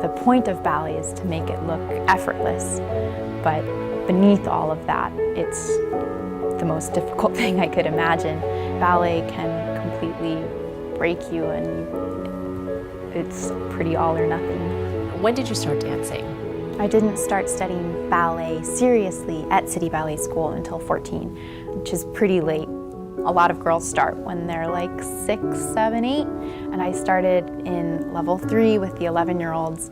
The point of ballet is to make it look effortless, but beneath all of that, it's the most difficult thing I could imagine. Ballet can completely break you, and it's pretty all or nothing. When did you start dancing? I didn't start studying ballet seriously at City Ballet School until 14, which is pretty late. A lot of girls start when they're like 6, 7, 8, and I started in level 3 with the 11-year-olds.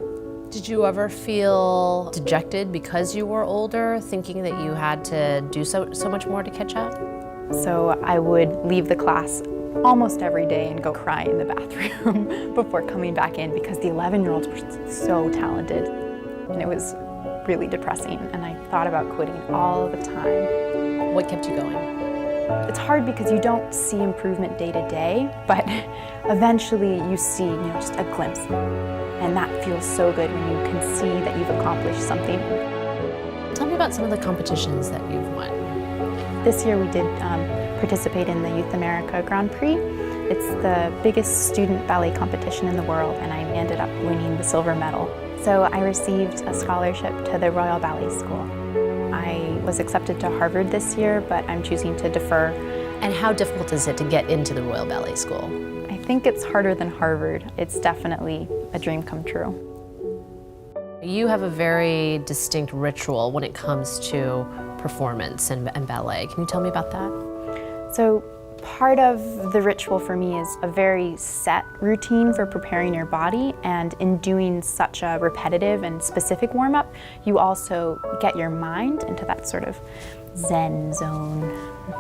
Did you ever feel dejected because you were older, thinking that you had to do so much more to catch up? So I would leave the class almost every day and go cry in the bathroom before coming back in because the 11-year-olds were so talented. And it was really depressing, and I thought about quitting all the time. What kept you going? It's hard because you don't see improvement day to day, but eventually you see, just a glimpse. And that feels so good when you can see that you've accomplished something. Tell me about some of the competitions that you've won. This year we did participate in the Youth America Grand Prix. It's the biggest student ballet competition in the world, and I ended up winning the silver medal. So I received a scholarship to the Royal Ballet School. I was accepted to Harvard this year, but I'm choosing to defer. And how difficult is it to get into the Royal Ballet School? I think it's harder than Harvard. It's definitely a dream come true. You have a very distinct ritual when it comes to performance and ballet. Can you tell me about that? So part of the ritual for me is a very set routine for preparing your body, and in doing such a repetitive and specific warm-up, you also get your mind into that sort of Zen zone.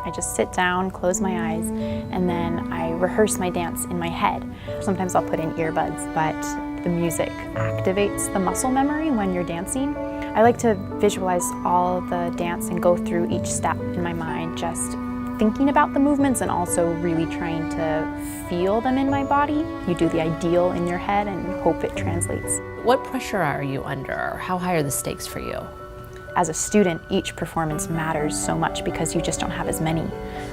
I just sit down, close my eyes, and then I rehearse my dance in my head. Sometimes I'll put in earbuds, but the music activates the muscle memory when you're dancing. I like to visualize all the dance and go through each step in my mind, just thinking about the movements and also really trying to feel them in my body. You do the ideal in your head and hope it translates. What pressure are you under? How high are the stakes for you? As a student, each performance matters so much because you just don't have as many.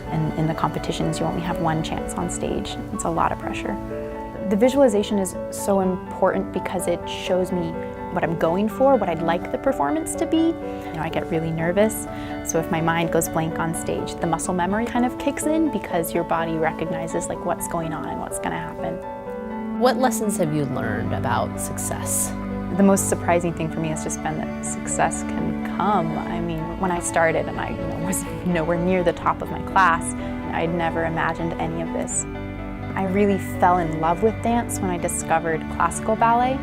And in the competitions, you only have one chance on stage. It's a lot of pressure. The visualization is so important because it shows me what I'm going for, what I'd like the performance to be. I get really nervous, so if my mind goes blank on stage, the muscle memory kind of kicks in because your body recognizes like what's going on and what's going to happen. What lessons have you learned about success? The most surprising thing for me has just been that success can come. I mean, when I started and I was nowhere near the top of my class, I'd never imagined any of this. I really fell in love with dance when I discovered classical ballet.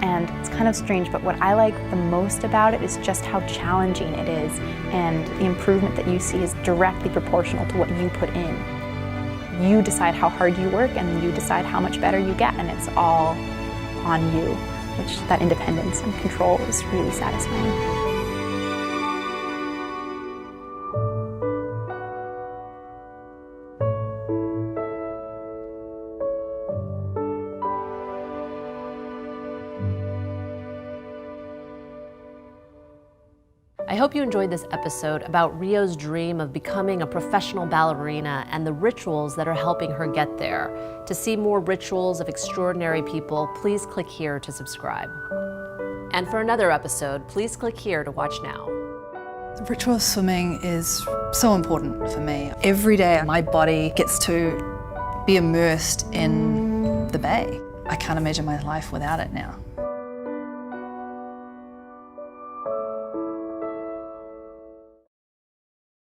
And it's kind of strange, but what I like the most about it is just how challenging it is, and the improvement that you see is directly proportional to what you put in. You decide how hard you work, and you decide how much better you get, and it's all on you, which that independence and control is really satisfying. I hope you enjoyed this episode about Rio's dream of becoming a professional ballerina and the rituals that are helping her get there. To see more rituals of extraordinary people, please click here to subscribe. And for another episode, please click here to watch now. The ritual of swimming is so important for me. Every day my body gets to be immersed in the bay. I can't imagine my life without it now.